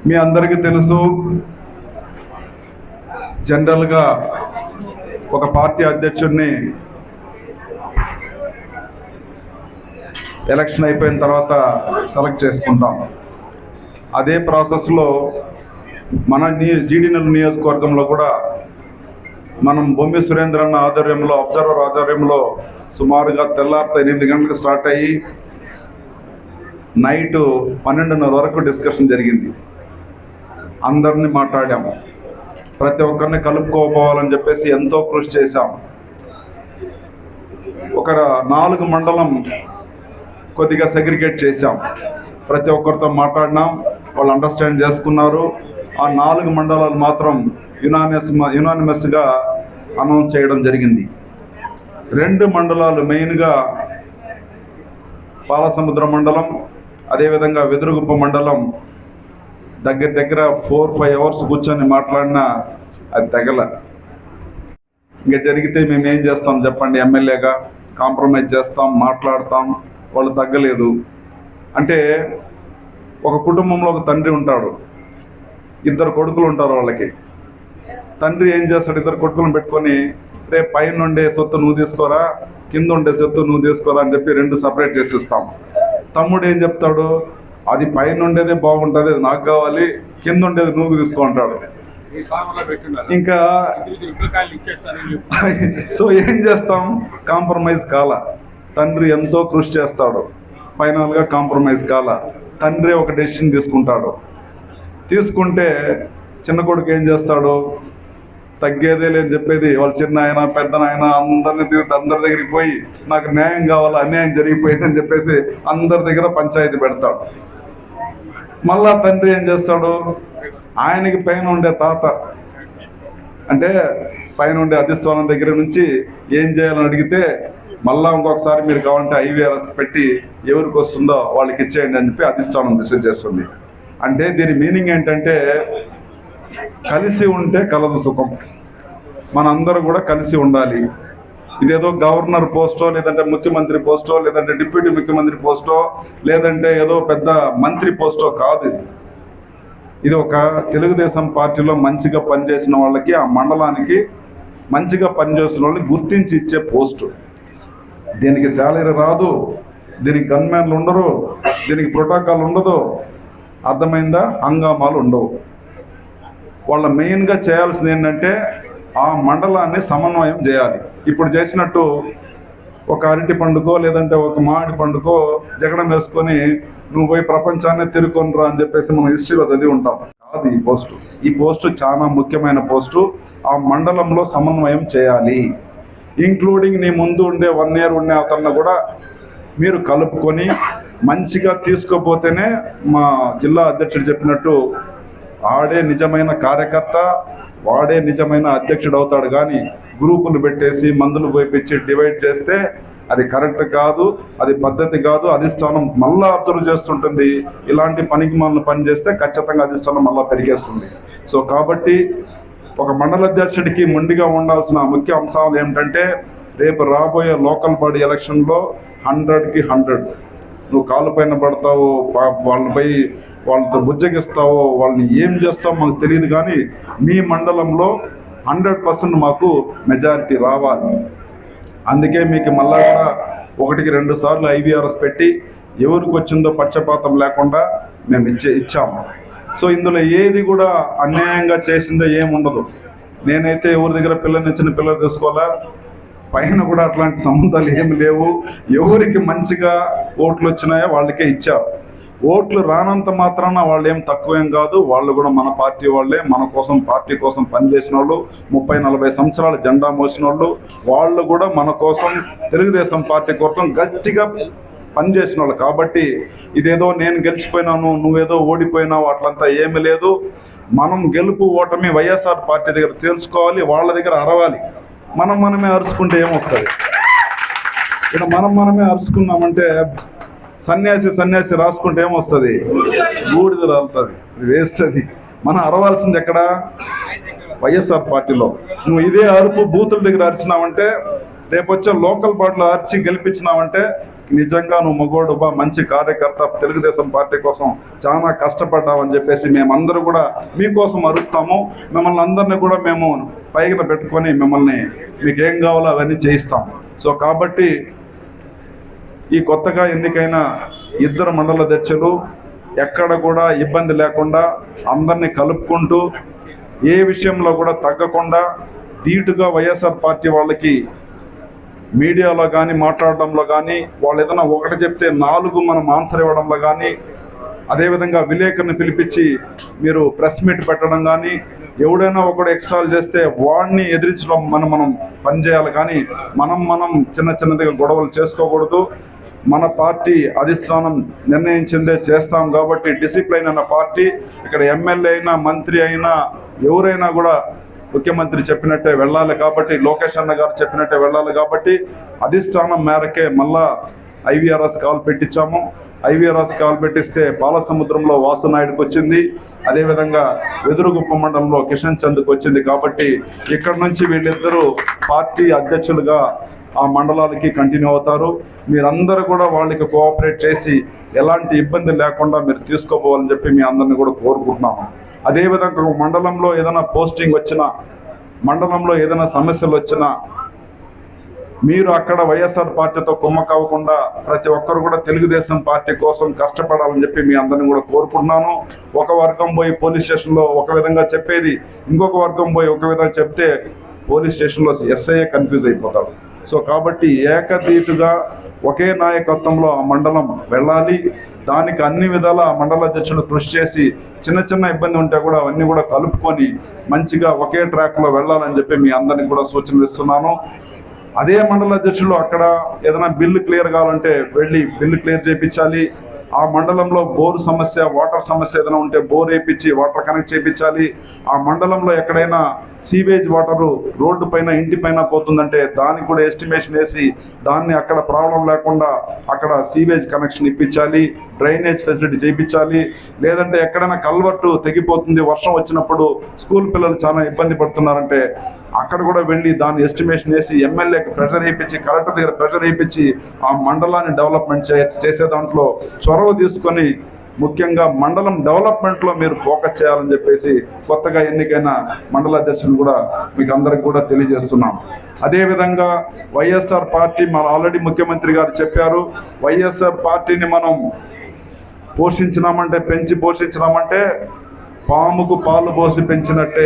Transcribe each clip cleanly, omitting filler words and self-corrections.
మీ అందరికీ తెలుసు, జనరల్గా ఒక పార్టీ అధ్యక్షుడిని ఎలక్షన్ అయిపోయిన తర్వాత సెలెక్ట్ చేసుకుంటాం. అదే ప్రాసెస్లో మన జీడీనెల్లూరు నియోజకవర్గంలో కూడా మనం బొమ్మి సురేంద్ర అన్న ఆధ్వర్యంలో, అబ్జర్వర్ ఆధ్వర్యంలో సుమారుగా తెల్లారితో 8 గంటలకు స్టార్ట్ అయ్యి నైట్ 12:30 వరకు డిస్కషన్ జరిగింది. అందరినీ మాట్లాడాము, ప్రతి ఒక్కరిని కలుపుకోపోవాలని చెప్పేసి ఎంతో కృషి చేశాం. ఒక 4 మండలం కొద్దిగా సెగ్రిగేట్ చేశాం, ప్రతి ఒక్కరితో మాట్లాడినాం, వాళ్ళు అండర్స్టాండ్ చేసుకున్నారు. ఆ 4 మండలాలు మాత్రం యునానిమస్గా అనౌన్స్ చేయడం జరిగింది. 2 మండలాలు మెయిన్గా పాలసముద్ర మండలం, అదేవిధంగా వెదురుగుప్ప మండలం దగ్గర 4-5 అవర్స్ కూర్చొని మాట్లాడినా అది తగల. ఇంకా జరిగితే మేము ఏం చేస్తాం చెప్పండి? ఎమ్మెల్యేగా కాంప్రమైజ్ చేస్తాం, మాట్లాడతాం, వాళ్ళు తగ్గలేదు అంటే. ఒక కుటుంబంలో ఒక తండ్రి ఉంటాడు, 2 కొడుకులు ఉంటారు. వాళ్ళకి తండ్రి ఏం చేస్తాడు? 2 కొడుకులను పెట్టుకొని, రేపు పైన ఉండే సొత్తు నువ్వు తీసుకోరా, కింద ఉండే సొత్తు నువ్వు తీసుకోరా అని చెప్పి 2 సపరేట్ చేసిస్తాం. తమ్ముడు ఏం చెప్తాడు? అది పైన ఉండేదే బాగుంటుంది, అది నాకు కావాలి, కింద ఉండేది నువ్వు తీసుకో అంటాడు. ఇంకా సో ఏం చేస్తాం? కాంప్రమైజ్ కాల. తండ్రి ఎంతో కృషి చేస్తాడు, ఫైనల్గా కాంప్రమైజ్ కాల. తండ్రి ఒక డెసిషన్ తీసుకుంటే చిన్న కొడుకు ఏం చేస్తాడు? తగ్గేదే లేని చెప్పేది వాళ్ళ చిన్న ఆయన పెద్ద ఆయన అందరి దగ్గరికి పోయి నాకు న్యాయం కావాలా, అన్యాయం జరిగిపోయిందని చెప్పేసి అందరి దగ్గర పంచాయతీ పెడతాడు. మళ్ళా తండ్రి ఏం చేస్తాడు? ఆయనకి పైన ఉండే తాత అంటే పైన ఉండే అధిష్టానం దగ్గర నుంచి ఏం చేయాలని అడిగితే మళ్ళా ఇంకొకసారి మీరు కావాలంటే IVRS పెట్టి ఎవరికి వస్తుందో వాళ్ళకి ఇచ్చేయండి అని చెప్పి అధిష్టానం డిసైడ్ చేస్తుంది. అంటే దీని మీనింగ్ ఏంటంటే, కలిసి ఉంటే కలదు సుఖం. మనందరూ కూడా కలిసి ఉండాలి. ఇదేదో గవర్నర్ పోస్టో, లేదంటే ముఖ్యమంత్రి పోస్టో, లేదంటే డిప్యూటీ ముఖ్యమంత్రి పోస్టో, లేదంటే ఏదో పెద్ద మంత్రి పోస్టో కాదు. ఇది ఒక తెలుగుదేశం పార్టీలో మంచిగా పనిచేసిన వాళ్ళకి, ఆ మండలానికి మంచిగా పనిచేస్తున్న వాళ్ళకి గుర్తించి ఇచ్చే పోస్టు. దీనికి శాలరీ రాదు, దీనికి గన్మ్యాన్లు ఉండరు, దీనికి ప్రోటోకాల్ ఉండదు, అర్థమైందా? హంగామాలు ఉండవు. వాళ్ళ మెయిన్గా చేయాల్సింది ఏంటంటే ఆ మండలాన్ని సమన్వయం చేయాలి. ఇప్పుడు చేసినట్టు ఒక అరటి పండుకో లేదంటే ఒక మామిడి పండుకో జగడం వేసుకొని నువ్వు పోయి ప్రపంచాన్ని తిరుక్కొని రా అని చెప్పేసి మనం హిస్టరీలో చదివి ఉంటాం. కాదు ఈ పోస్టు చాలా ముఖ్యమైన పోస్టు. ఆ మండలంలో సమన్వయం చేయాలి. ఇంక్లూడింగ్ నీ ముందు ఉండే 1 year ఉండే అతన్ని కూడా మీరు కలుపుకొని మంచిగా తీసుకోపోతేనే మా జిల్లా అధ్యక్షుడు చెప్పినట్టు ఆడే నిజమైన కార్యకర్త, వాడే నిజమైన అధ్యక్షుడు అవుతాడు. కానీ గ్రూపులు పెట్టేసి మందులు పోయిపించి డివైడ్ చేస్తే అది కరెక్ట్ కాదు, అది పద్ధతి కాదు. అధిష్టానం మళ్ళా అబ్జర్వ్ చేస్తుంటుంది. ఇలాంటి పనికి మనల్ని పని చేస్తే ఖచ్చితంగా అధిష్టానం మళ్ళా పెరిగేస్తుంది. సో కాబట్టి ఒక మండల అధ్యక్షుడికి ముందుగా ఉండాల్సిన ముఖ్య అంశాలు ఏమిటంటే, రేపు రాబోయే లోకల్ బాడీ ఎలక్షన్లో 100కి 100 నువ్వు కాళ్ళు పైన పడతావు, వాళ్ళతో బుజ్జగిస్తావో, వాళ్ళని ఏం చేస్తావో మాకు తెలియదు, కానీ మీ మండలంలో 100% మాకు మెజారిటీ రావాలి. అందుకే మీకు మళ్ళా కూడా 1-2 సార్లు IVRS పెట్టి ఎవరికి వచ్చిందో పక్షపాతం లేకుండా మేము ఇచ్చాము. సో ఇందులో ఏది కూడా అన్యాయంగా చేసిందో ఏముండదు. నేనైతే ఎవరి దగ్గర పిల్లనిచ్చిన పిల్లలు తీసుకోవాలా, పైన కూడా అట్లాంటి సంబంధాలు ఏమి లేవు. ఎవరికి మంచిగా ఓట్లు వచ్చినాయో వాళ్ళకే ఇచ్చారు. ఓట్లు రానంత మాత్రాన వాళ్ళు ఏం తక్కువేం కాదు. వాళ్ళు కూడా మన పార్టీ వాళ్ళే, మన కోసం పార్టీ కోసం పనిచేసిన వాళ్ళు, 30-40 సంవత్సరాలు జెండా మోసిన వాళ్ళు కూడా మన కోసం తెలుగుదేశం పార్టీ కోసం గట్టిగా పనిచేసిన వాళ్ళు. కాబట్టి ఇదేదో నేను గెలిచిపోయినాను, నువ్వేదో ఓడిపోయినావు అట్లంతా ఏమీ లేదు. మనం గెలుపు ఓటమి వైఎస్ఆర్ పార్టీ దగ్గర తెలుసుకోవాలి, వాళ్ళ దగ్గర అరవాలి. మనమే అరుచుకుంటే ఏమొస్తుంది? ఇక్కడ మనమే అరుచుకున్నామంటే సన్యాసి రాసుకుంటే ఏమొస్తుంది? బూడిద రాలుతుంది, వేస్ట్. అది మనం అరవాల్సింది ఎక్కడ? వైఎస్ఆర్ పార్టీలో. నువ్వు ఇదే అరుపు బూతుల దగ్గర అరిచినావంటే, రేపు వచ్చే లోకల్ బాడీలో అరిచి గెలిపించినావంటే నిజంగా నువ్వు మగోడు బా, మంచి కార్యకర్త, తెలుగుదేశం పార్టీ కోసం చాలా కష్టపడ్డావని చెప్పేసి మేమందరూ కూడా మీకోసం అరుస్తాము. మిమ్మల్ని అందరినీ కూడా మేము పైన పెట్టుకొని మిమ్మల్ని మీకు ఏం కావాలో అవన్నీ చేయిస్తాం. సో కాబట్టి ఈ కొత్తగా ఎన్నికైన ఇద్దరు మండల అధ్యక్షులు ఎక్కడ కూడా ఇబ్బంది లేకుండా అందరినీ కలుపుకుంటూ ఏ విషయంలో కూడా తగ్గకుండా ధీటుగా వైఎస్ఆర్ పార్టీ వాళ్ళకి మీడియాలో కానీ మాట్లాడడంలో కానీ, వాళ్ళు ఏదైనా ఒకటి చెప్తే 4 మనం ఆన్సర్ ఇవ్వడంలో కానీ, అదేవిధంగా విలేకరుని పిలిపించి మీరు ప్రెస్ మీట్ పెట్టడం కానీ, ఎవడైనా ఒకడు ఎక్స్ట్రాల్ చేస్తే వాడిని ఎదిరించడం మనం పనిచేయాలి. కానీ మనం చిన్నదిగా గొడవలు చేసుకోకూడదు. మన పార్టీ అధిష్టానం నిర్ణయించిందే చేస్తాం కాబట్టి డిసిప్లైన్ అన్న పార్టీ. ఇక్కడ ఎమ్మెల్యే అయినా మంత్రి అయినా ఎవరైనా కూడా ముఖ్యమంత్రి చెప్పినట్టే వెళ్ళాలి కాబట్టి, లోకేష్ అన్న గారు చెప్పినట్టే వెళ్ళాలి కాబట్టి అధిష్టానం మేరకే మళ్ళా ఐవీఆర్ఎస్ కాల్ పెట్టించాము. ఐవీఆర్ఎస్ కాల్ పెట్టిస్తే బాలసముద్రంలో వాసునాయుడికి వచ్చింది, అదేవిధంగా వెదురుగుప్ప మండలంలో కిషన్ చంద్కి వచ్చింది. కాబట్టి ఇక్కడ నుంచి వీళ్ళిద్దరూ పార్టీ అధ్యక్షులుగా ఆ మండలాలకి కంటిన్యూ అవుతారు. మీరందరూ కూడా వాళ్ళకి కోఆపరేట్ చేసి ఎలాంటి ఇబ్బంది లేకుండా మీరు తీసుకోపోవాలని చెప్పి మీ అందరిని కూడా కోరుకుంటున్నాము. అదేవిధంగా మండలంలో ఏదైనా పోస్టింగ్ వచ్చినా, మండలంలో ఏదైనా సమస్యలు వచ్చినా మీరు అక్కడ వైఎస్ఆర్ పార్టీతో కుమ్మకవ్వకుండా ప్రతి ఒక్కరు కూడా తెలుగుదేశం పార్టీ కోసం కష్టపడాలని చెప్పి మీ అందరిని కూడా కోరుకుంటున్నాను. ఒక వర్గం పోయి పోలీస్ స్టేషన్లో ఒక విధంగా చెప్పేది, ఇంకొక వర్గం పోయి ఒక విధంగా చెప్తే పోలీస్ స్టేషన్లో ఎస్ఐ కన్ఫ్యూజ్ అయిపోతాడు. సో కాబట్టి ఏకదీటుగా ఒకే నాయకత్వంలో ఆ మండలం వెళ్ళాలి. దానికి అన్ని విధాల ఆ మండల అధ్యక్షులు కృషి చేసి చిన్న ఇబ్బంది ఉంటే కూడా అవన్నీ కూడా కలుపుకొని మంచిగా ఒకే ట్రాక్లో వెళ్ళాలని చెప్పి మీ అందరినీ కూడా సూచనలు ఇస్తున్నాను. అదే మండల అధ్యక్షులు అక్కడ ఏదైనా బిల్లు క్లియర్ కావాలంటే వెళ్ళి బిల్లు క్లియర్ చేయించాలి. ఆ మండలంలో బోరు సమస్య, వాటర్ సమస్య ఏదైనా ఉంటే బోర్ వేయించి వాటర్ కనెక్ట్ చేయించాలి. ఆ మండలంలో ఎక్కడైనా సీవేజ్ వాటరు రోడ్డు పైన ఇంటి పైన పోతుందంటే దానికి కూడా ఎస్టిమేషన్ వేసి దాన్ని అక్కడ ప్రాబ్లం లేకుండా అక్కడ సీవేజ్ కనెక్షన్ ఇప్పించాలి, డ్రైనేజ్ ఫెసిలిటీ చేయించాలి. లేదంటే ఎక్కడైనా కల్వర్టు తెగిపోతుంది, వర్షం వచ్చినప్పుడు స్కూల్ పిల్లలు చాలా ఇబ్బంది పడుతున్నారంటే అక్కడ కూడా వెళ్ళి దాన్ని ఎస్టిమేషన్ వేసి ఎమ్మెల్యేకి ప్రెషర్ వేయించి, కలెక్టర్ దగ్గర ప్రెషర్ వేయించి ఆ మండలాన్ని డెవలప్మెంట్ చేసే దాంట్లో చొరవ తీసుకొని ముఖ్యంగా మండలం డెవలప్మెంట్లో మీరు ఫోకస్ చేయాలని చెప్పేసి కొత్తగా ఎన్నికైన మండల అధ్యక్షులు కూడా మీకు అందరికి కూడా తెలియజేస్తున్నాం. అదేవిధంగా వైఎస్ఆర్ పార్టీ మన ఆల్రెడీ ముఖ్యమంత్రి గారు చెప్పారు, వైఎస్ఆర్ పార్టీని మనం పెంచి పోషించినామంటే పాముకు పాలు పోసి పెంచినట్టే,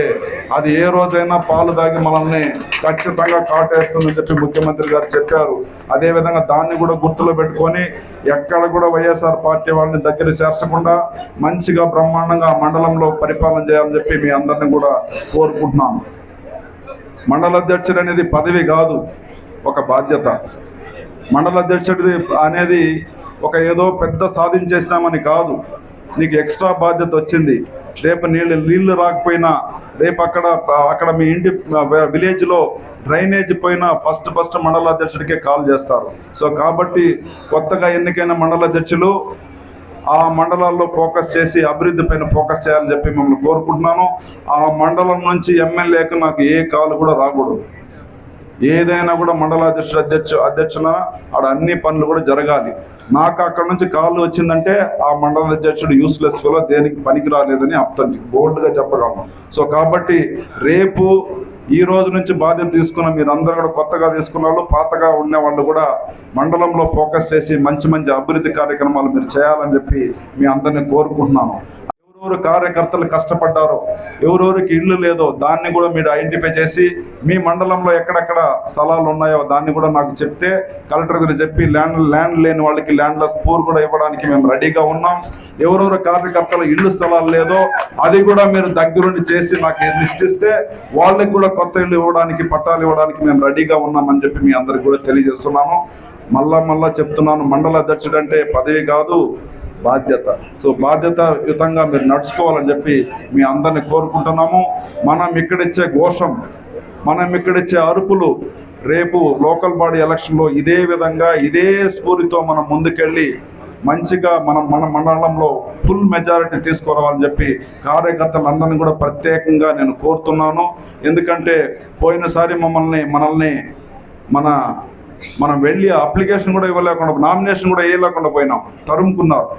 అది ఏ రోజైనా పాలు దాగి మనల్ని ఖచ్చితంగా కాటేస్తుందని చెప్పి ముఖ్యమంత్రి గారు చెప్పారు. అదేవిధంగా దాన్ని కూడా గుర్తులో పెట్టుకొని ఎక్కడ కూడా వైఎస్ఆర్ పార్టీ వాళ్ళని దగ్గర చేర్చకుండా మంచిగా బ్రహ్మాండంగా మండలంలో పరిపాలన చేయాలని చెప్పి మీ అందరిని కూడా కోరుకుంటున్నాను. మండల అధ్యక్షుడు అనేది పదవి కాదు, ఒక బాధ్యత. మండల అధ్యక్షుడి అనేది ఒక ఏదో పెద్ద సాధించేసినామని కాదు, నీకు ఎక్స్ట్రా బాధ్యత వచ్చింది. రేపు నీళ్ళు రాకపోయినా, రేపు అక్కడ మీ ఇంటి విలేజ్లో డ్రైనేజ్ పోయినా ఫస్ట్ మండల అధ్యక్షుడికే కాల్ చేస్తారు. సో కాబట్టి కొత్తగా ఎన్నికైన మండల అధ్యక్షులు ఆ మండలాల్లో ఫోకస్ చేసి అభివృద్ధి పైన ఫోకస్ చేయాలని చెప్పి మిమ్మల్ని కోరుకుంటున్నాను. ఆ మండలం నుంచి ఎమ్మెల్యేకి నాకు ఏ కాల్ కూడా రాకూడదు. ఏదైనా కూడా మండల అధ్యక్షున ఆడ అన్ని పనులు కూడా జరగాలి. నాకు అక్కడ నుంచి కాల్ వచ్చిందంటే ఆ మండల అధ్యక్షుడు యూస్లెస్ ఫెలో, దేనికి పనికి రాలేదని అర్థం బోల్డ్గా చెప్పగలను. సో కాబట్టి రేపు ఈ రోజు నుంచి బాధ్యత తీసుకున్న మీరందరూ కూడా కొత్తగా తీసుకున్న వాళ్ళు, పాతగా ఉన్న వాళ్ళు కూడా మండలంలో ఫోకస్ చేసి మంచి అభివృద్ధి కార్యక్రమాలు మీరు చేయాలని చెప్పి మీ అందరినీ కోరుకుంటున్నాను. ఎవరెవరు కార్యకర్తలు కష్టపడ్డారో, ఎవరెవరికి ఇళ్ళు లేదో దాన్ని కూడా మీరు ఐడెంటిఫై చేసి మీ మండలంలో ఎక్కడెక్కడ స్థలాలు ఉన్నాయో దాన్ని కూడా నాకు చెప్తే కలెక్టర్ దగ్గర చెప్పి ల్యాండ్ లేని వాళ్ళకి ల్యాండ్లెస్ పూర్ కూడా ఇవ్వడానికి మేము రెడీగా ఉన్నాం. ఎవరెవరు కార్యకర్తలు ఇళ్ళు స్థలాలు లేదో అది కూడా మీరు దగ్గరుండి చేసి నాకు లిస్ట్ ఇస్తే వాళ్ళకి కూడా కొత్త ఇళ్ళు ఇవ్వడానికి, పట్టాలు ఇవ్వడానికి మేము రెడీగా ఉన్నామని చెప్పి మీ అందరికి కూడా తెలియజేస్తున్నాను. మళ్ళా చెప్తున్నాను, మండల అధ్యక్షుడు అంటే పదవి కాదు, బాధ్యత. సో బాధ్యతాయుతంగా మీరు నడుచుకోవాలని చెప్పి మీ అందరిని కోరుకుంటున్నాము. మనం ఇక్కడిచ్చే ఘోషం, మనం ఇక్కడిచ్చే అరుపులు రేపు లోకల్ బాడీ ఎలక్షన్లో ఇదే విధంగా ఇదే స్ఫూర్తితో మనం ముందుకెళ్ళి మంచిగా మన మండలంలో ఫుల్ మెజారిటీ తీసుకురావాలని చెప్పి కార్యకర్తలందరినీ కూడా ప్రత్యేకంగా నేను కోరుతున్నాను. ఎందుకంటే పోయినసారి మనల్ని మన మనం వెళ్ళి అప్లికేషన్ కూడా ఇవ్వలేకుండా, నామినేషన్ కూడా వేయలేకుండా పోయినాం. తరుముకున్నారు.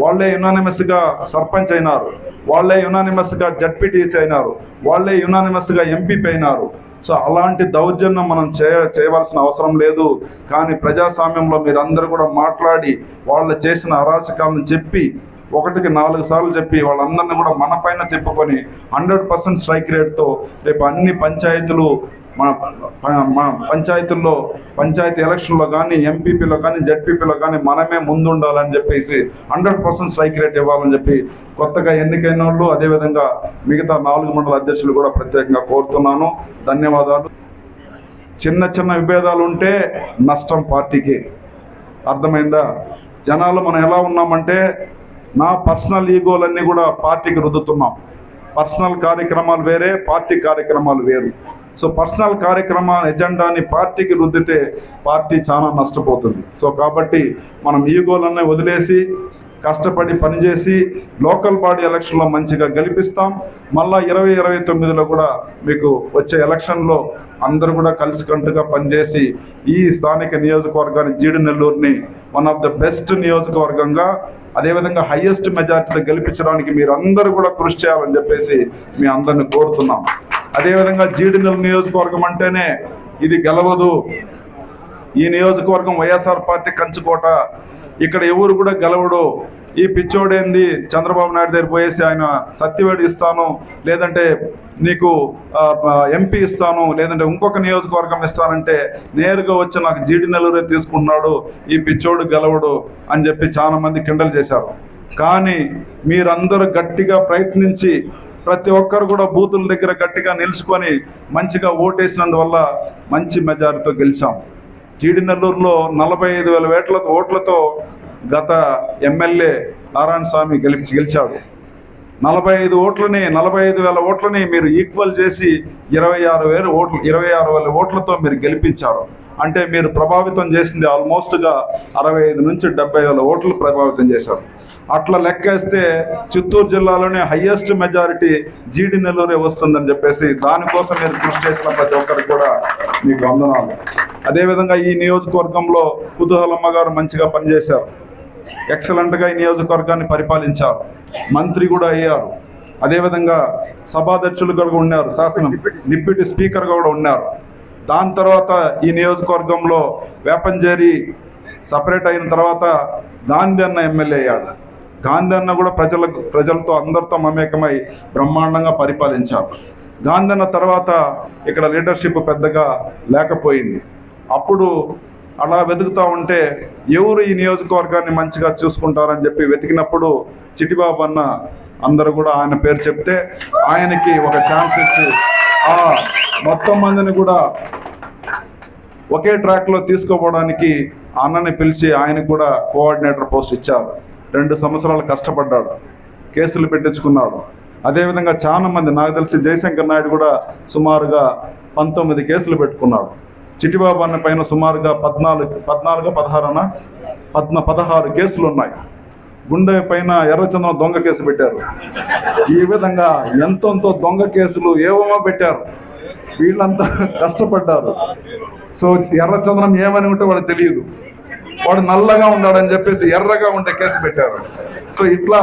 వాళ్ళే యునానిమస్గా సర్పంచ్ అయినారు, వాళ్ళే యునానిమస్గా జడ్పీటీసీ అయినారు, వాళ్ళే యునానిమస్గా ఎంపీపీ అయినారు. సో అలాంటి దౌర్జన్యం మనం చేయవలసిన అవసరం లేదు. కానీ ప్రజాస్వామ్యంలో మీరందరూ కూడా మాట్లాడి వాళ్ళు చేసిన అరాచకాలను చెప్పి, 1కి 4 సార్లు చెప్పి వాళ్ళందరినీ కూడా మన పైన తిప్పుకొని 100% స్ట్రైక్ రేట్తో రేపు అన్ని పంచాయతీలు, మన పంచాయతీల్లో, పంచాయతీ ఎలక్షన్లో కానీ, ఎంపీపీలో కానీ, జడ్పీపీలో కానీ మనమే ముందుండాలని చెప్పేసి 100% స్ట్రైక్ రేట్ ఇవ్వాలని చెప్పి కొత్తగా ఎన్నికైన వాళ్ళు, అదేవిధంగా మిగతా 4 మండల అధ్యక్షులు కూడా ప్రత్యేకంగా కోరుతున్నాను. ధన్యవాదాలు. చిన్న చిన్న విభేదాలు ఉంటే నష్టం పార్టీకి. అర్థమైందా? జనాలు మనం ఎలా ఉన్నామంటే, నా పర్సనల్ ఈగోలన్నీ కూడా పార్టీకి రుద్దుతున్నాం. పర్సనల్ కార్యక్రమాలు వేరే, పార్టీ కార్యక్రమాలు వేరు. సో పర్సనల్ కార్యక్రమాల ఎజెండాని పార్టీకి రుద్దితే పార్టీ చాలా నష్టపోతుంది. సో కాబట్టి మనం ఈగోలన్నీ వదిలేసి కష్టపడి పనిచేసి లోకల్ బాడీ ఎలక్షన్లో మంచిగా గెలిపిస్తాం. మళ్ళా 2029లో కూడా మీకు వచ్చే ఎలక్షన్లో అందరూ కూడా కలిసికట్టుగా పనిచేసి ఈ స్థానిక నియోజకవర్గాన్ని, జీడినెల్లూరుని వన్ ఆఫ్ ద బెస్ట్ నియోజకవర్గంగా, అదేవిధంగా హైయెస్ట్ మెజార్టీతో గెలిపించడానికి మీరందరూ కూడా కృషి చేయాలని చెప్పేసి మీ అందరిని కోరుతున్నాం. అదేవిధంగా జీడినెల్లూరు నియోజకవర్గం అంటేనే ఇది గెలవదు. ఈ నియోజకవర్గం వైఎస్ఆర్ పార్టీ కంచుకోట. ఇక్కడ ఎవరు కూడా గెలవడు. ఈ పిచ్చోడేంది చంద్రబాబు నాయుడు దగ్గర పోయేసి ఆయన సత్యవేడు ఇస్తాను, లేదంటే నీకు ఎంపీ ఇస్తాను, లేదంటే ఇంకొక నియోజకవర్గం ఇస్తానంటే నేరుగా వచ్చి నాకు జీడినెల్లూరే తీసుకుంటున్నాడు, ఈ పిచ్చోడు గెలవడు అని చెప్పి చాలా మంది కిండలు చేశారు. కానీ మీరందరూ గట్టిగా ప్రయత్నించి ప్రతి ఒక్కరు కూడా బూతుల దగ్గర గట్టిగా నిలుచుకొని మంచిగా ఓటేసినందువల్ల మంచి మెజారిటీతో గెలిచాం. జీడినెల్లూరులో 45,000 ఓట్లతో గత ఎమ్మెల్యే నారాయణ స్వామి గెలిచాడు. 45,000 ఓట్లని మీరు ఈక్వల్ చేసి 26,000 ఓట్లతో మీరు గెలిపించారు. అంటే మీరు ప్రభావితం చేసింది ఆల్మోస్ట్గా 65 నుంచి 70,000 ఓట్లు ప్రభావితం చేశారు. అట్లా లెక్కేస్తే చిత్తూరు జిల్లాలోనే హైయెస్ట్ మెజారిటీ జీడినెల్లూరే వస్తుందని చెప్పేసి దానికోసం మీరు కృషి చేసిన ప్రతి ఒక్కరికి కూడా మీకు వందనాలు. అదేవిధంగా ఈ నియోజకవర్గంలో కుతూహలమ్మ గారు మంచిగా పనిచేశారు. ఎక్సలెంట్గా ఈ నియోజకవర్గాన్ని పరిపాలించారు. మంత్రి కూడా అయ్యారు. అదేవిధంగా సభాధ్యక్షులు కూడా ఉన్నారు, డిప్యూటీ స్పీకర్గా కూడా ఉన్నారు. దాని తర్వాత ఈ నియోజకవర్గంలో వేపంజేరి సపరేట్ అయిన తర్వాత గాంధీ అన్న ఎమ్మెల్యే అయ్యాడు. గాంధీ అన్న కూడా ప్రజలతో అందరితో మమేకమై బ్రహ్మాండంగా పరిపాలించారు. గాంధీ అన్న తర్వాత ఇక్కడ లీడర్షిప్ పెద్దగా లేకపోయింది. అప్పుడు అలా వెతుకుతూ ఉంటే ఎవరు ఈ నియోజకవర్గాన్ని మంచిగా చూసుకుంటారని చెప్పి వెతికినప్పుడు చిట్టిబాబు అన్న అందరూ కూడా ఆయన పేరు చెప్తే ఆయనకి ఒక ఛాన్స్ ఇచ్చి ఆ మొత్తం మందిని కూడా ఒకే ట్రాక్లో తీసుకోపోవడానికి అన్నని పిలిచి ఆయనకు కూడా కోఆర్డినేటర్ పోస్ట్ ఇచ్చారు. 2 సంవత్సరాలు కష్టపడ్డాడు, కేసులు పెట్టించుకున్నాడు. అదేవిధంగా చాలా మంది, నాకు తెలిసి జయశంకర్ నాయుడు కూడా సుమారుగా 19 కేసులు పెట్టుకున్నాడు. చిట్టిబాబు అన్న పైన సుమారుగా 16 కేసులు ఉన్నాయి. గుండె పైన ఎర్రచందనం దొంగ కేసు పెట్టారు. ఈ విధంగా ఎంతో దొంగ కేసులు ఏవో పెట్టారు. వీళ్ళంతా కష్టపడ్డారు. సో ఎర్రచందనం ఏమని ఉంటే వాడు తెలియదు, వాడు నల్లగా ఉన్నాడని చెప్పేసి ఎర్రగా ఉండే కేసు పెట్టారు. సో ఇట్లా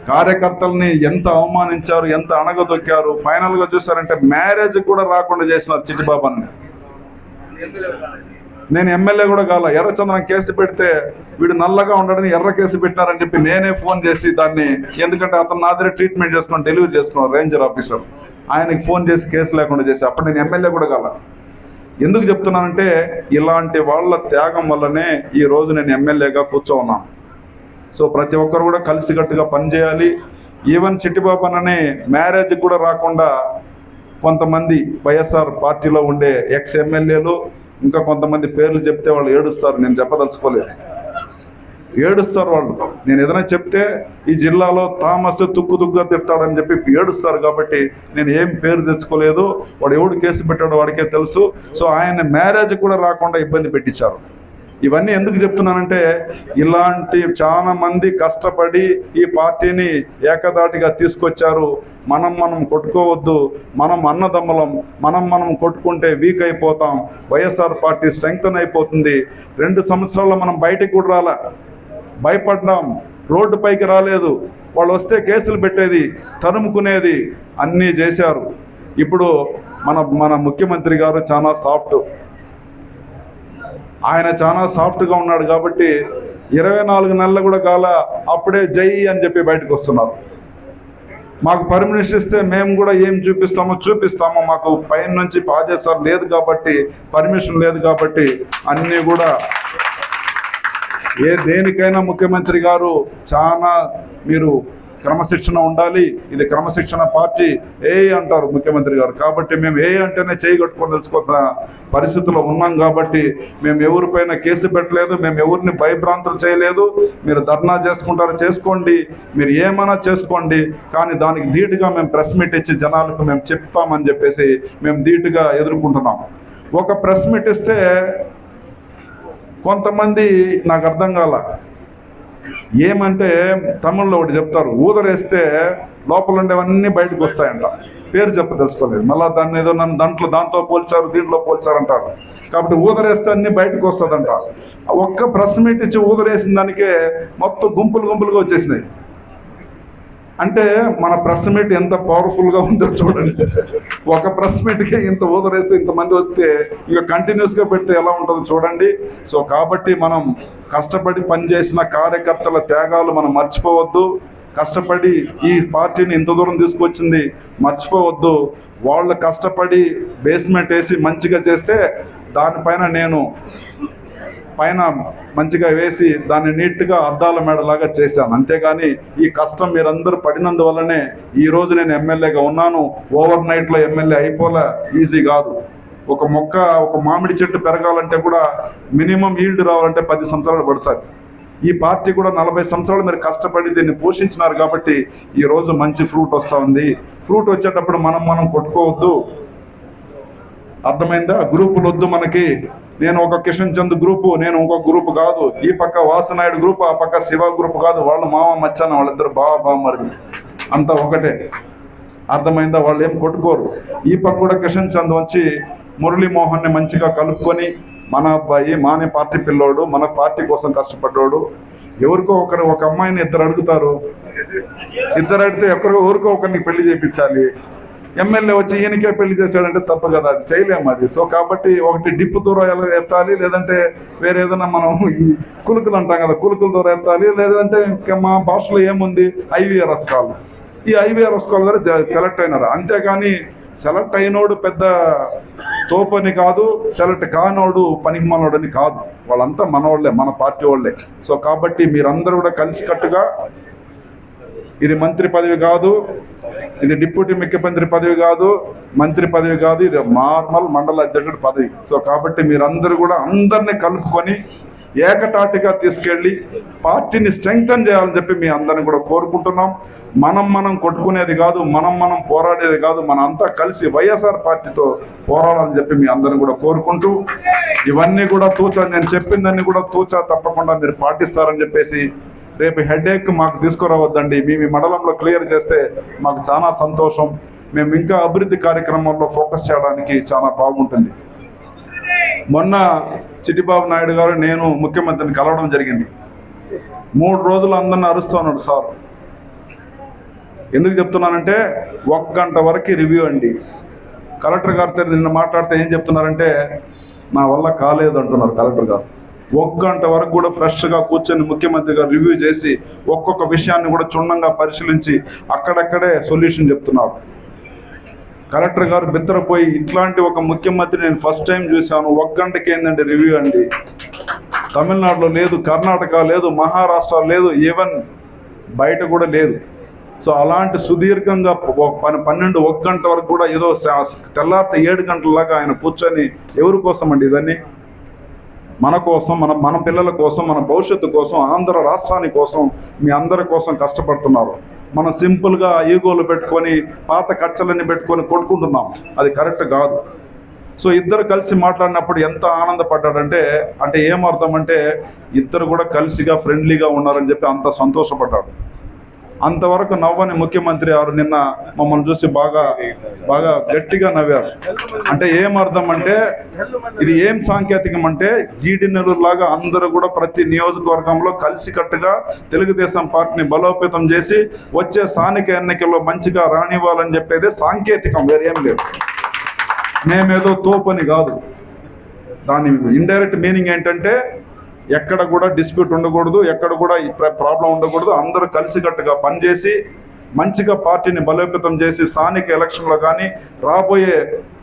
కార్యకర్తల్ని ఎంత అవమానించారు, ఎంత అణగదొక్కారు. ఫైనల్గా చూసారంటే మ్యారేజ్ కూడా రాకుండా చేసినారు చిట్టిబాబు అన్న. నేను ఎమ్మెల్యే కూడా కాల, ఎర్రచందనం కేసు పెడితే వీడు నల్లగా ఉండడని ఎర్ర కేసు పెట్టినారని చెప్పి నేనే ఫోన్ చేసి దాన్ని, ఎందుకంటే అతను నా దగ్గర ట్రీట్మెంట్ చేసుకుని డెలివరీ చేసుకున్నాను, రేంజర్ ఆఫీసర్, ఆయనకి ఫోన్ చేసి కేసు లేకుండా చేసి, అప్పుడు నేను ఎమ్మెల్యే కూడా కాల. ఎందుకు చెప్తున్నానంటే ఇలాంటి వాళ్ళ త్యాగం వల్లనే ఈ రోజు నేను ఎమ్మెల్యేగా కూర్చోన్నాను. సో ప్రతి ఒక్కరు కూడా కలిసికట్టుగా పనిచేయాలి. ఈవెన్ చిట్టిబాబు అన్ననే మ్యారేజ్ కూడా రాకుండా కొంతమంది వైఎస్ఆర్ పార్టీలో ఉండే ఎక్స్ ఎమ్మెల్యేలు ఇంకా కొంతమంది పేర్లు చెప్తే వాళ్ళు ఏడుస్తారు. నేను చెప్పదలుచుకోలేదు, ఏడుస్తారు వాళ్ళు. నేను ఏదైనా చెప్తే ఈ జిల్లాలో థామస్ తుగ్గుగా తిడతాడని చెప్పి ఏడుస్తారు. కాబట్టి నేను ఏం పేరు తెచ్చుకోలేదు. వాడు ఎవడు కేసు పెట్టాడో వాడికే తెలుసు. సో ఆయన మ్యారేజ్ కూడా రాకుండా ఇబ్బంది పెట్టించారు. ఇవన్నీ ఎందుకు చెప్తున్నానంటే ఇలాంటి చాలా మంది కష్టపడి ఈ పార్టీని ఏకదాటిగా తీసుకొచ్చారు. మనం కొట్టుకోవద్దు, మనం అన్నదమ్ములం, మనం కొట్టుకుంటే వీక్ అయిపోతాం, వైఎస్ఆర్ పార్టీ స్ట్రెంగ్తన్ అయిపోతుంది. 2 సంవత్సరాల్లో మనం బయటికి కూడా రాలా, భయపడ్డాం, రోడ్డు పైకి రాలేదు, వాళ్ళు వస్తే కేసులు పెట్టేది, తరుముకునేది, అన్నీ చేశారు. ఇప్పుడు మన ముఖ్యమంత్రి గారు చాలా సాఫ్ట్, ఆయన చాలా సాఫ్ట్గా ఉన్నాడు కాబట్టి 24 నెలలు కూడా కాల అప్పుడే జై అని చెప్పి బయటకు వస్తున్నారు. మాకు పర్మిషన్ ఇస్తే మేము కూడా ఏం చూపిస్తామో మాకు పైన నుంచి ఆదేశాలు లేదు కాబట్టి, పర్మిషన్ లేదు కాబట్టి అన్నీ కూడా దేనికైనా ముఖ్యమంత్రి గారు చాలా మీరు క్రమశిక్షణ ఉండాలి, ఇది క్రమశిక్షణ పార్టీ అంటారు ముఖ్యమంత్రి గారు. కాబట్టి మేము అంటేనే చేయగట్టుకొని తెలుసుకోవాల్సిన పరిస్థితుల్లో ఉన్నాం. కాబట్టి మేము ఎవరిపైన కేసు పెట్టలేదు, మేము ఎవరిని భయభ్రాంతులు చేయలేదు. మీరు ధర్నా చేసుకుంటారో చేసుకోండి, మీరు ఏమైనా చేసుకోండి, కానీ దానికి ధీటుగా మేము ప్రెస్ మీట్ ఇచ్చి జనాలకు మేము చెప్తామని చెప్పేసి మేము ధీటుగా ఎదుర్కొంటున్నాం. ఒక ప్రెస్ మీట్ ఇస్తే కొంతమంది నాకు అర్థం కాల, ఏమంటే తమిళ్లో ఒకటి చెప్తారు, ఊదరేస్తే లోపల ఉండేవన్నీ బయటకు వస్తాయంట, పేరు తెలుసుకోలేదు, మళ్ళీ దాన్ని ఏదో నన్ను దాంతో పోల్చారు, దీంట్లో పోల్చారు అంటారు. కాబట్టి ఊదరేస్తే అన్ని బయటకు వస్తుందంట. ఒక్క ప్రెస్ మీట్ ఇచ్చి ఊదరేసిన దానికే మొత్తం గుంపులుగా వచ్చేసినాయి. అంటే మన ప్రెస్ మీట్ ఎంత పవర్ఫుల్గా ఉందో చూడండి. ఒక ప్రెస్ మీట్కి ఇంత ఊదరేస్తే ఇంతమంది వస్తే ఇక కంటిన్యూస్గా పెడితే ఎలా ఉంటుందో చూడండి. సో కాబట్టి మనం కష్టపడి పనిచేసిన కార్యకర్తల త్యాగాలు మనం మర్చిపోవద్దు. కష్టపడి ఈ పార్టీని ఇంత దూరం తీసుకొచ్చింది మర్చిపోవద్దు. వాళ్ళు కష్టపడి బేస్మెంట్ వేసి మంచిగా చేస్తే దానిపైన నేను పైన మంచిగా వేసి దాన్ని నీట్గా అద్దాల మేడలాగా చేశాను. అంతేగాని ఈ కష్టం మీరందరూ పడినందువల్లనే ఈరోజు నేను ఎమ్మెల్యేగా ఉన్నాను. ఓవర్ నైట్లో ఎమ్మెల్యే అయిపోలే, ఈజీ కాదు. ఒక మామిడి చెట్టు పెరగాలంటే కూడా మినిమం ఈల్డ్ రావాలంటే 10 సంవత్సరాలు పడతాయి. ఈ పార్టీ కూడా 40 సంవత్సరాలు మీరు కష్టపడి దీన్ని పోషించినారు కాబట్టి ఈరోజు మంచి ఫ్రూట్ వస్తూ ఉంది. ఫ్రూట్ వచ్చేటప్పుడు మనం కొట్టుకోవద్దు, అర్థమైందా? గ్రూపులు వద్దు మనకి. నేను ఒక కిషన్ చంద్ గ్రూపు, నేను ఇంకొక గ్రూపు కాదు. ఈ పక్క వాసనాయుడు గ్రూపు, ఆ పక్క శివ గ్రూపు కాదు. వాళ్ళు మామ మచ్చాన, వాళ్ళిద్దరు బావ మరిది, అంతా ఒకటే. అర్థమైందా? వాళ్ళు ఏం కొట్టుకోరు. ఈ పక్క కూడా కిషన్ చంద్ వచ్చి మురళీమోహన్ని మంచిగా కలుపుకొని, మన అబ్బాయి, మానే పార్టీ పిల్లోడు, మన పార్టీ కోసం కష్టపడ్డాడు. ఎవరికో ఒక అమ్మాయిని ఇద్దరు అడుగుతారు, ఇద్దరు అడిగితే ఎవరికో ఒకరిని పెళ్లి చేయించాలి. ఎమ్మెల్యే వచ్చి ఈయనకే పెళ్లి చేశాడంటే తప్పు కదా, అది చేయలేము అది. సో కాబట్టి ఒకటి డిప్పు దూరం ఎత్తాలి, లేదంటే వేరే ఏదైనా మనం ఈ కులుకులు అంటాం కదా, కులుకుల దూరం ఎత్తాలి, లేదంటే మా భాషలో ఏముంది IVRS కాల్. ఈ IVRS కాల్ ద్వారా సెలెక్ట్ అయినారు. అంతేగాని సెలెక్ట్ అయినోడు పెద్ద తోపని కాదు, సెలెక్ట్ కానోడు పనికిమానోడని కాదు. వాళ్ళంతా మనోళ్లే, మన పార్టీ వాళ్ళే. సో కాబట్టి మీరందరూ కూడా కలిసికట్టుగా, ఇది మంత్రి పదవి కాదు, ఇది డిప్యూటీ ముఖ్యమంత్రి పదవి కాదు, మంత్రి పదవి కాదు, ఇది నార్మల్ మండల అధ్యక్షుడి పదవి. సో కాబట్టి మీరందరూ కూడా అందరినీ కలుపుకొని ఏకతాటిగా తీసుకెళ్ళి పార్టీని స్ట్రెంగ్తన్ చేయాలని చెప్పి మీ అందరిని కూడా కోరుకుంటున్నాం. మనం కొట్టుకునేది కాదు, మనం పోరాడేది కాదు, మనం అంతా కలిసి వైఎస్ఆర్ పార్టీతో పోరాడాలని చెప్పి మీ అందరిని కూడా కోరుకుంటూ, ఇవన్నీ కూడా నేను చెప్పిందన్నీ కూడా తప్పకుండా మీరు పాటిస్తారని చెప్పేసి, రేపు హెడేక్ మాకు తీసుకురావద్దండి, మీ మండలంలో క్లియర్ చేస్తే మాకు చాలా సంతోషం. మేము ఇంకా అభివృద్ధి కార్యక్రమంలో ఫోకస్ చేయడానికి చాలా బాగుంటుంది. మొన్న చిట్టిబాబు నాయుడు గారు నేను ముఖ్యమంత్రిని కలవడం జరిగింది. 3 రోజులు అందరిని అరుస్తూ ఉన్నాడు సార్. ఎందుకు చెప్తున్నానంటే 1 గంట వరకు రివ్యూ అండి. కలెక్టర్ గారితో నిన్న మాట్లాడితే ఏం చెప్తున్నారంటే నా వల్ల కాలేదు అంటున్నారు కలెక్టర్ గారు. 1 గంట వరకు కూడా ఫ్రెష్గా కూర్చొని ముఖ్యమంత్రి గారు రివ్యూ చేసి ఒక్కొక్క విషయాన్ని కూడా క్షుణ్ణంగా పరిశీలించి అక్కడక్కడే సొల్యూషన్ చెప్తున్నారు. కలెక్టర్ గారు బిత్తరపోయి, ఇట్లాంటి ఒక ముఖ్యమంత్రి నేను ఫస్ట్ టైం చూశాను. 1 గంటకి ఏంటంటే రివ్యూ అండి. తమిళనాడులో లేదు, కర్ణాటక లేదు, మహారాష్ట్ర లేదు, ఈవెన్ బయట కూడా లేదు. సో అలాంటి సుదీర్ఘంగా 1 గంట వరకు కూడా ఏదో తెల్లారితే 7 గంటలలాగా ఆయన కూర్చొని ఎవరి కోసం అండి ఇవన్నీ? మన కోసం, మన పిల్లల కోసం, మన భవిష్యత్తు కోసం, ఆంధ్ర రాష్ట్రాని కోసం, మీ అందరి కోసం కష్టపడుతున్నారు. మనం సింపుల్గా ఈగోలు పెట్టుకొని పాత కక్షలన్నీ పెట్టుకొని కొట్టుకుంటున్నాం, అది కరెక్ట్ కాదు. సో ఇద్దరు కలిసి మాట్లాడినప్పుడు ఎంత ఆనందపడ్డాడంటే, అంటే ఏమర్థం అంటే ఇద్దరు కూడా కలిసిగా ఫ్రెండ్లీగా ఉన్నారని చెప్పి అంత సంతోషపడ్డాడు. అంతవరకు నవ్వని ముఖ్యమంత్రి గారు నిన్న మమ్మల్ని చూసి బాగా గట్టిగా నవ్వారు. అంటే ఏమర్థం అంటే ఇది ఏం సాంకేతికం అంటే జీడి నెల్లూరులాగా అందరూ కూడా ప్రతి నియోజకవర్గంలో కలిసికట్టుగా తెలుగుదేశం పార్టీని బలోపేతం చేసి వచ్చే స్థానిక ఎన్నికల్లో మంచిగా రానివ్వాలని చెప్పేది సాంకేతికం, వేరేం లేదు. మేమేదో తోపని కాదు. దాని ఇండైరెక్ట్ మీనింగ్ ఏంటంటే ఎక్కడ కూడా డిస్ప్యూట్ ఉండకూడదు, ఎక్కడ కూడా ప్రాబ్లం ఉండకూడదు. అందరూ కలిసికట్టుగా పనిచేసి మంచిగా పార్టీని బలోపేతం చేసి స్థానిక ఎలక్షన్లో కానీ రాబోయే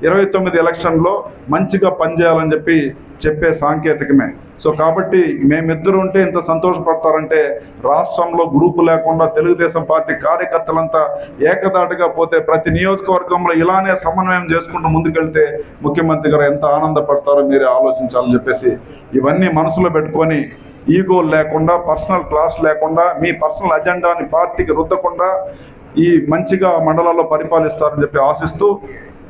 29 ఎలక్షన్లో మంచిగా పనిచేయాలని చెప్పే సాంకేతికమే. సో కాబట్టి మేమిద్దరు ఉంటే ఇంత సంతోషపడతారంటే రాష్ట్రంలో గ్రూపు లేకుండా తెలుగుదేశం పార్టీ కార్యకర్తలంతా ఏకదాటిగా పోతే ప్రతి నియోజకవర్గంలో ఇలానే సమన్వయం చేసుకుంటూ ముందుకెళ్తే ముఖ్యమంత్రి గారు ఎంత ఆనందపడతారో మీరే ఆలోచించాలని చెప్పేసి ఇవన్నీ మనసులో పెట్టుకొని ఈగోలు లేకుండా, పర్సనల్ క్లాస్ లేకుండా, మీ పర్సనల్ అజెండాని పార్టీకి రుద్దకుండా ఈ మంచిగా మండలాల్లో పరిపాలిస్తారని చెప్పి ఆశిస్తూ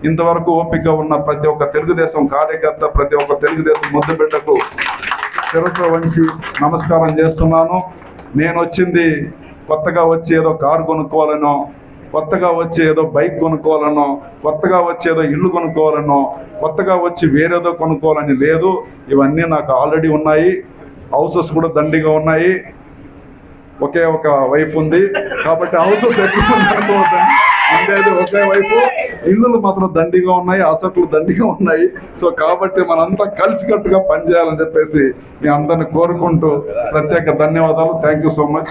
ఇంతవరకు ఓపికగా ఉన్న ప్రతి ఒక్క తెలుగుదేశం కార్యకర్త, ప్రతి ఒక్క తెలుగుదేశం ముద్దుబిడ్డకు శిరస్సు వంచి నమస్కారం చేస్తున్నాను. నేను వచ్చింది కొత్తగా వచ్చి ఏదో కారు కొనుక్కోవాలనో, కొత్తగా వచ్చి ఏదో బైక్ కొనుక్కోవాలనో, కొత్తగా వచ్చి ఏదో ఇల్లు కొనుక్కోవాలనో, కొత్తగా వచ్చి వేరేదో కొనుక్కోవాలని లేదు. ఇవన్నీ నాకు ఆల్రెడీ ఉన్నాయి. హౌసెస్ కూడా దండిగా ఉన్నాయి. ఒకే ఒక వైపు ఉంది కాబట్టి హౌసెస్ ఎక్కువ అనుకోవద్దండి. ఉండేది ఒకే వైపు, ఇల్లులు మాత్రం దండిగా ఉన్నాయి, అసట్లు దండిగా ఉన్నాయి. సో కాబట్టి మనంతా కలిసికట్టుగా పనిచేయాలని చెప్పేసి మీ అందరిని కోరుకుంటూ ప్రత్యేక ధన్యవాదాలు. Thank you so much.